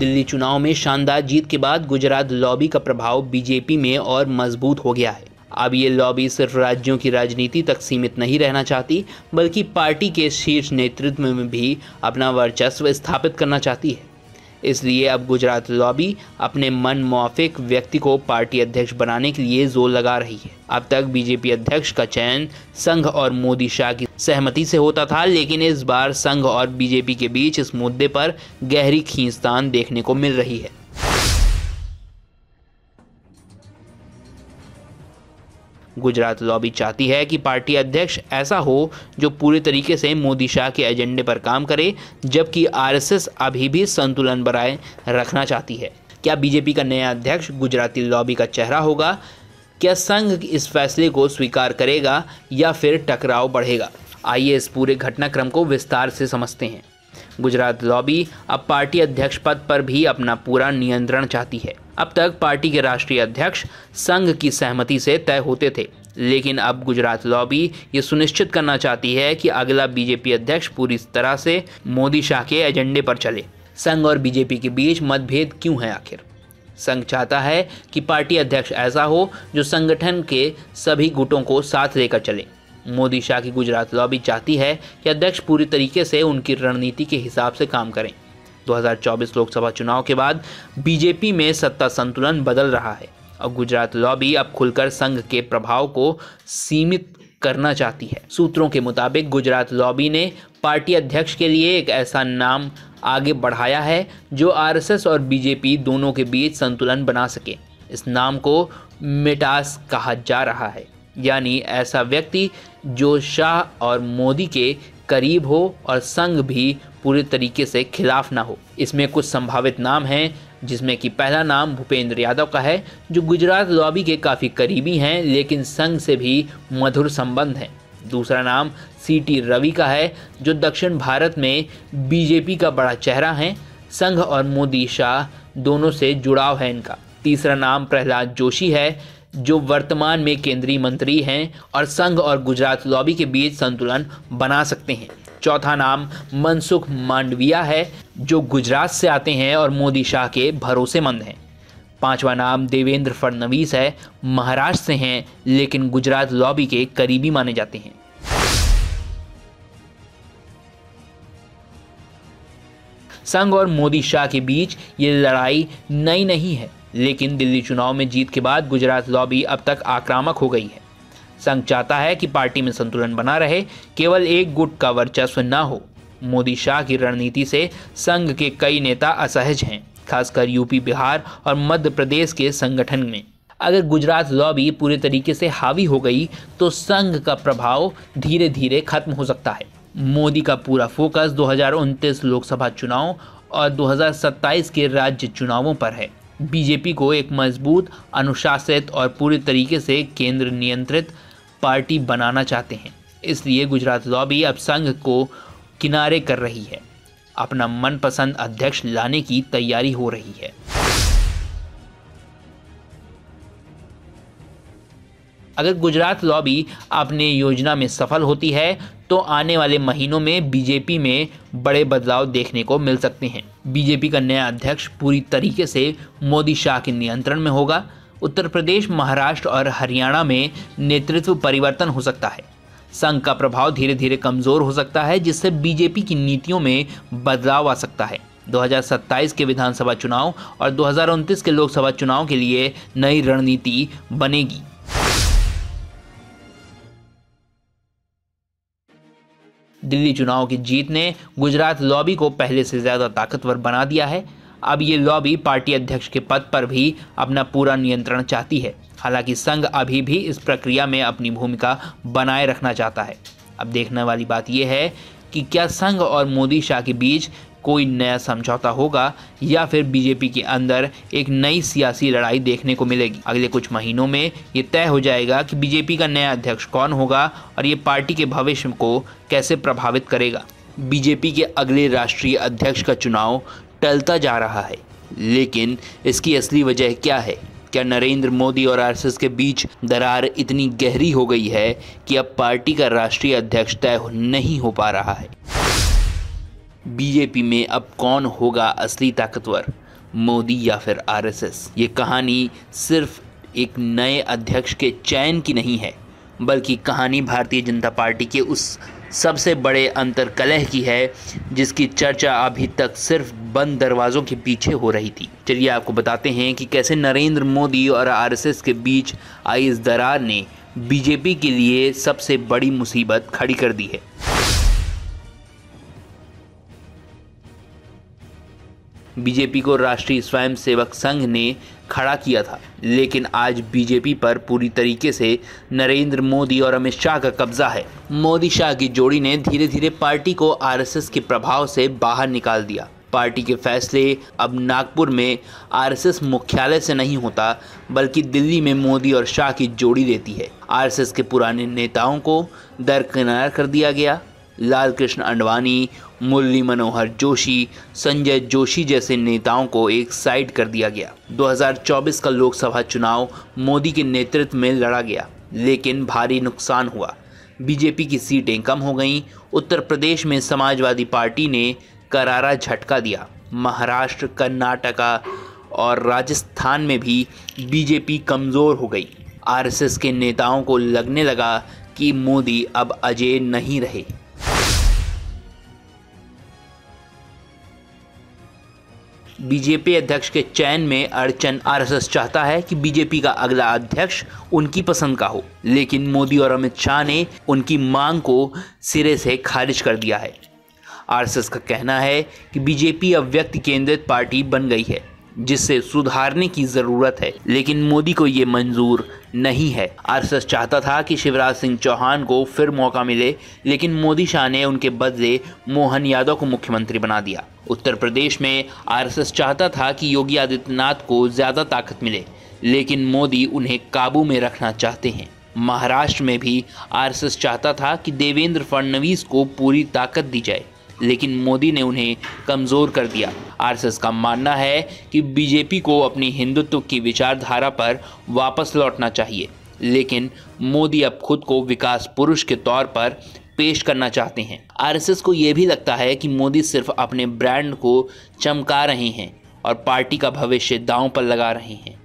दिल्ली चुनाव में शानदार जीत के बाद गुजरात लॉबी का प्रभाव बीजेपी में और मजबूत हो गया है। अब ये लॉबी सिर्फ राज्यों की राजनीति तक सीमित नहीं रहना चाहती, बल्कि पार्टी के शीर्ष नेतृत्व में भी अपना वर्चस्व स्थापित करना चाहती है। इसलिए अब गुजरात लॉबी अपने मन मुआफिक व्यक्ति को पार्टी अध्यक्ष बनाने के लिए जोर लगा रही है। अब तक बीजेपी अध्यक्ष का चयन संघ और मोदी शाह की सहमति से होता था, लेकिन इस बार संघ और बीजेपी के बीच इस मुद्दे पर गहरी खींचतान देखने को मिल रही है। गुजरात लॉबी चाहती है कि पार्टी अध्यक्ष ऐसा हो जो पूरे तरीके से मोदी शाह के एजेंडे पर काम करे, जबकि आरएसएस अभी भी संतुलन बनाए रखना चाहती है। क्या बीजेपी का नया अध्यक्ष गुजराती लॉबी का चेहरा होगा? क्या संघ इस फैसले को स्वीकार करेगा या फिर टकराव बढ़ेगा? आइए इस पूरे घटनाक्रम को विस्तार से समझते हैं। गुजरात लॉबी अब पार्टी अध्यक्ष पद पर भी अपना पूरा नियंत्रण चाहती है। अब तक पार्टी के राष्ट्रीय अध्यक्ष संघ की सहमति से तय होते थे, लेकिन अब गुजरात लॉबी ये सुनिश्चित करना चाहती है कि अगला बीजेपी अध्यक्ष पूरी तरह से मोदी शाह के एजेंडे पर चले। संघ और बीजेपी के बीच मतभेद क्यों है आखिर? संघ चाहता है कि पार्टी अध्यक्ष ऐसा हो जो संगठन के सभी गुटों को साथ लेकर चले। मोदी शाह की गुजरात लॉबी चाहती है कि अध्यक्ष पूरी तरीके से उनकी रणनीति के हिसाब से काम करें। 2024 लोकसभा चुनाव के बाद बीजेपी में सत्ता संतुलन बदल रहा है और गुजरात लॉबी अब खुलकर संघ के प्रभाव को सीमित करना चाहती है। सूत्रों के मुताबिक गुजरात लॉबी ने पार्टी अध्यक्ष के लिए एक ऐसा नाम आगे बढ़ाया है जो आरएसएस और बीजेपी दोनों के बीच संतुलन बना सके। इस नाम को मिटास कहा जा रहा है, यानी ऐसा व्यक्ति जो शाह और मोदी के करीब हो और संघ भी पूरे तरीके से खिलाफ ना हो। इसमें कुछ संभावित नाम हैं, जिसमें कि पहला नाम भूपेंद्र यादव का है, जो गुजरात लॉबी के काफ़ी करीबी हैं लेकिन संघ से भी मधुर संबंध हैं। दूसरा नाम सीटी रवि का है, जो दक्षिण भारत में बीजेपी का बड़ा चेहरा है। संघ और मोदी शाह दोनों से जुड़ाव है इनका। तीसरा नाम प्रहलाद जोशी है, जो वर्तमान में केंद्रीय मंत्री हैं और संघ और गुजरात लॉबी के बीच संतुलन बना सकते हैं। चौथा नाम मनसुख मांडविया है, जो गुजरात से आते हैं और मोदी शाह के भरोसेमंद हैं। पांचवा नाम देवेंद्र फडणवीस है, महाराष्ट्र से हैं लेकिन गुजरात लॉबी के करीबी माने जाते हैं। संघ और मोदी शाह के बीच ये लड़ाई नई नहीं है, लेकिन दिल्ली चुनाव में जीत के बाद गुजरात लॉबी अब तक आक्रामक हो गई है। संघ चाहता है कि पार्टी में संतुलन बना रहे, केवल एक गुट का वर्चस्व न हो। मोदी शाह की रणनीति से संघ के कई नेता असहज हैं, खासकर यूपी, बिहार और मध्य प्रदेश के संगठन में। अगर गुजरात लॉबी पूरे तरीके से हावी हो गई तो संघ का प्रभाव धीरे धीरे खत्म हो सकता है। मोदी का पूरा फोकस 2029 लोकसभा चुनाव और 2027 के राज्य चुनावों पर है। बीजेपी को एक मजबूत, अनुशासित और पूरी तरीके से केंद्र नियंत्रित पार्टी बनाना चाहते हैं। इसलिए गुजरात लॉबी अब संघ को किनारे कर रही है, अपना मनपसंद अध्यक्ष लाने की तैयारी हो रही है। अगर गुजरात लॉबी अपने योजना में सफल होती है तो आने वाले महीनों में बीजेपी में बड़े बदलाव देखने को मिल सकते हैं। बीजेपी का नया अध्यक्ष पूरी तरीके से मोदी शाह के नियंत्रण में होगा। उत्तर प्रदेश, महाराष्ट्र और हरियाणा में नेतृत्व परिवर्तन हो सकता है। संघ का प्रभाव धीरे धीरे कमजोर हो सकता है, जिससे बीजेपी की नीतियों में बदलाव आ सकता है। 2027 के विधानसभा चुनाव और 2029 के लोकसभा चुनाव के लिए नई रणनीति बनेगी। दिल्ली चुनाव की जीत ने गुजरात लॉबी को पहले से ज़्यादा ताकतवर बना दिया है। अब ये लॉबी पार्टी अध्यक्ष के पद पर भी अपना पूरा नियंत्रण चाहती है। हालांकि संघ अभी भी इस प्रक्रिया में अपनी भूमिका बनाए रखना चाहता है। अब देखने वाली बात यह है कि क्या संघ और मोदी शाह के बीच कोई नया समझौता होगा या फिर बीजेपी के अंदर एक नई सियासी लड़ाई देखने को मिलेगी। अगले कुछ महीनों में ये तय हो जाएगा कि बीजेपी का नया अध्यक्ष कौन होगा और ये पार्टी के भविष्य को कैसे प्रभावित करेगा। बीजेपी के अगले राष्ट्रीय अध्यक्ष का चुनाव टलता जा रहा है, लेकिन इसकी असली वजह क्या है? क्या नरेंद्र मोदी और आरएसएस के बीच दरार इतनी गहरी हो गई है कि अब पार्टी का राष्ट्रीय अध्यक्ष तय नहीं हो पा रहा है? बीजेपी में अब कौन होगा असली ताकतवर? मोदी या फिर आरएसएस। ये कहानी सिर्फ एक नए अध्यक्ष के चयन की नहीं है, बल्कि कहानी भारतीय जनता पार्टी के उस सबसे बड़े अंतर्कलह की है जिसकी चर्चा अभी तक सिर्फ बंद दरवाज़ों के पीछे हो रही थी। चलिए आपको बताते हैं कि कैसे नरेंद्र मोदी और आरएसएस के बीच आई इस दरार ने बीजेपी के लिए सबसे बड़ी मुसीबत खड़ी कर दी है। बीजेपी को राष्ट्रीय स्वयंसेवक संघ ने खड़ा किया था, लेकिन आज बीजेपी पर पूरी तरीके से नरेंद्र मोदी और अमित शाह का कब्जा है। मोदी शाह की जोड़ी ने धीरे धीरे पार्टी को आरएसएस के प्रभाव से बाहर निकाल दिया। पार्टी के फैसले अब नागपुर में आरएसएस मुख्यालय से नहीं होता, बल्कि दिल्ली में मोदी और शाह की जोड़ी देती है। आरएसएस के पुराने नेताओं को दरकिनार कर दिया गया। लाल कृष्ण आडवाणी, मुरली मनोहर जोशी, संजय जोशी जैसे नेताओं को एक साइड कर दिया गया। 2024 का लोकसभा चुनाव मोदी के नेतृत्व में लड़ा गया, लेकिन भारी नुकसान हुआ। बीजेपी की सीटें कम हो गईं। उत्तर प्रदेश में समाजवादी पार्टी ने करारा झटका दिया। महाराष्ट्र, कर्नाटका और राजस्थान में भी बीजेपी कमज़ोर हो गई। आरएसएस के नेताओं को लगने लगा कि मोदी अब अजेय नहीं रहे। बीजेपी अध्यक्ष के चयन में अड़चन। आरएसएस चाहता है कि बीजेपी का अगला अध्यक्ष उनकी पसंद का हो, लेकिन मोदी और अमित शाह ने उनकी मांग को सिरे से खारिज कर दिया है। आरएसएस का कहना है कि बीजेपी अब व्यक्ति केंद्रित पार्टी बन गई है, जिससे सुधारने की जरूरत है, लेकिन मोदी को ये मंजूर नहीं है। आरएसएस चाहता था कि शिवराज सिंह चौहान को फिर मौका मिले, लेकिन मोदी शाह ने उनके बदले मोहन यादव को मुख्यमंत्री बना दिया। उत्तर प्रदेश में आरएसएस चाहता था कि योगी आदित्यनाथ को ज्यादा ताकत मिले, लेकिन मोदी उन्हें काबू में रखना चाहते हैं। महाराष्ट्र में भी आरएसएस चाहता था कि देवेंद्र फडणवीस को पूरी ताकत दी जाए, लेकिन मोदी ने उन्हें कमज़ोर कर दिया। आरएसएस का मानना है कि बीजेपी को अपनी हिंदुत्व की विचारधारा पर वापस लौटना चाहिए, लेकिन मोदी अब खुद को विकास पुरुष के तौर पर पेश करना चाहते हैं। आरएसएस को यह भी लगता है कि मोदी सिर्फ अपने ब्रांड को चमका रहे हैं और पार्टी का भविष्य दांव पर लगा रहे हैं।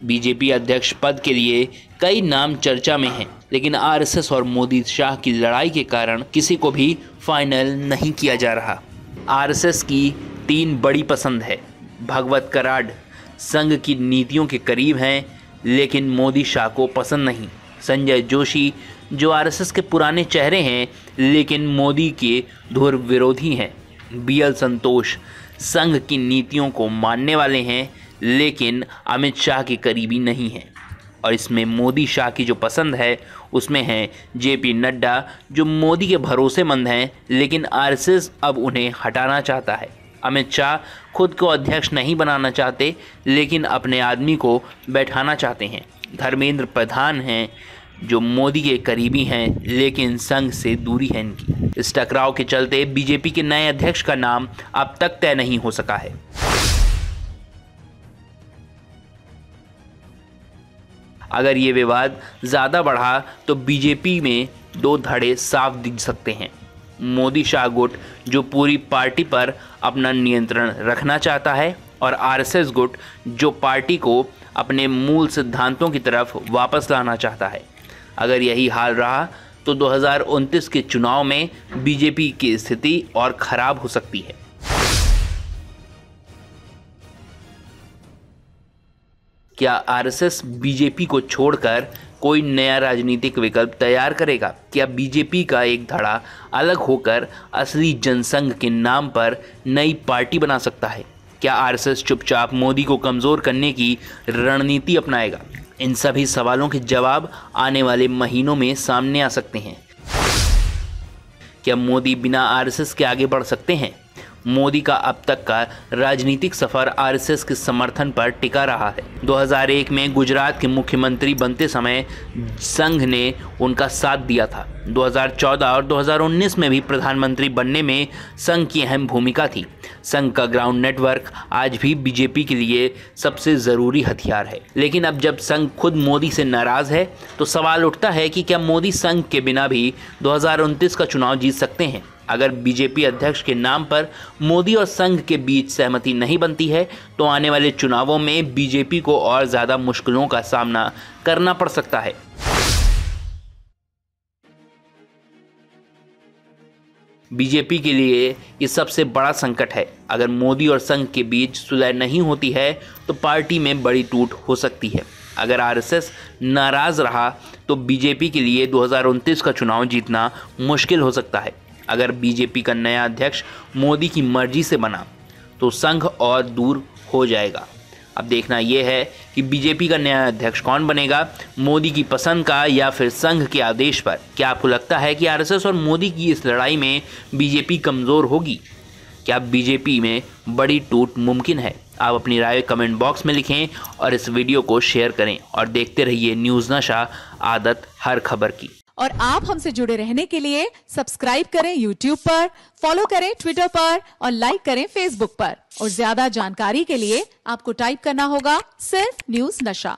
बीजेपी अध्यक्ष पद के लिए कई नाम चर्चा में हैं, लेकिन आरएसएस और मोदी शाह की लड़ाई के कारण किसी को भी फाइनल नहीं किया जा रहा। आरएसएस की 3 बड़ी पसंद है। भगवत कराड संघ की नीतियों के करीब हैं, लेकिन मोदी शाह को पसंद नहीं। संजय जोशी जो आरएसएस के पुराने चेहरे हैं, लेकिन मोदी के धुर विरोधी हैं। बीएल संतोष संघ की नीतियों को मानने वाले हैं, लेकिन अमित शाह के करीबी नहीं हैं। और इसमें मोदी शाह की जो पसंद है उसमें हैं जेपी नड्डा, जो मोदी के भरोसेमंद हैं, लेकिन आरएसएस अब उन्हें हटाना चाहता है। अमित शाह खुद को अध्यक्ष नहीं बनाना चाहते, लेकिन अपने आदमी को बैठाना चाहते हैं। धर्मेंद्र प्रधान हैं जो मोदी के करीबी हैं, लेकिन संघ से दूरी है इनकी। इस टकराव के चलते बीजेपी के नए अध्यक्ष का नाम अब तक तय नहीं हो सका है। अगर ये विवाद ज़्यादा बढ़ा तो बीजेपी में 2 धड़े साफ दिख सकते हैं। मोदी शाह गुट जो पूरी पार्टी पर अपना नियंत्रण रखना चाहता है, और आरएसएस गुट जो पार्टी को अपने मूल सिद्धांतों की तरफ वापस लाना चाहता है। अगर यही हाल रहा तो 2029 के चुनाव में बीजेपी की स्थिति और खराब हो सकती है। क्या आरएसएस बीजेपी को छोड़कर कोई नया राजनीतिक विकल्प तैयार करेगा? क्या बीजेपी का एक धड़ा अलग होकर असली जनसंघ के नाम पर नई पार्टी बना सकता है? क्या आरएसएस चुपचाप मोदी को कमज़ोर करने की रणनीति अपनाएगा? इन सभी सवालों के जवाब आने वाले महीनों में सामने आ सकते हैं। क्या मोदी बिना आरएसएस के आगे बढ़ सकते हैं? मोदी का अब तक का राजनीतिक सफर आरएसएस के समर्थन पर टिका रहा है। 2001 में गुजरात के मुख्यमंत्री बनते समय संघ ने उनका साथ दिया था। 2014 और 2019 में भी प्रधानमंत्री बनने में संघ की अहम भूमिका थी। संघ का ग्राउंड नेटवर्क आज भी बीजेपी के लिए सबसे ज़रूरी हथियार है। लेकिन अब जब संघ खुद मोदी से नाराज़ है तो सवाल उठता है कि क्या मोदी संघ के बिना भी 2029 का चुनाव जीत सकते हैं? अगर बीजेपी अध्यक्ष के नाम पर मोदी और संघ के बीच सहमति नहीं बनती है तो आने वाले चुनावों में बीजेपी को और ज़्यादा मुश्किलों का सामना करना पड़ सकता है। बीजेपी के लिए ये सबसे बड़ा संकट है। अगर मोदी और संघ के बीच सुलह नहीं होती है तो पार्टी में बड़ी टूट हो सकती है। अगर आरएसएस नाराज रहा तो बीजेपी के लिए 2029 का चुनाव जीतना मुश्किल हो सकता है। अगर बीजेपी का नया अध्यक्ष मोदी की मर्जी से बना तो संघ और दूर हो जाएगा। अब देखना यह है कि बीजेपी का नया अध्यक्ष कौन बनेगा, मोदी की पसंद का या फिर संघ के आदेश पर। क्या आपको लगता है कि आरएसएस और मोदी की इस लड़ाई में बीजेपी कमज़ोर होगी? क्या बीजेपी में बड़ी टूट मुमकिन है? आप अपनी राय कमेंट बॉक्स में लिखें और इस वीडियो को शेयर करें और देखते रहिए न्यूज़ नशा, आदत हर खबर की। और आप हमसे जुड़े रहने के लिए सब्सक्राइब करें YouTube पर, फॉलो करें Twitter पर और लाइक करें Facebook पर। और ज्यादा जानकारी के लिए आपको टाइप करना होगा सिर्फ न्यूज़ नशा।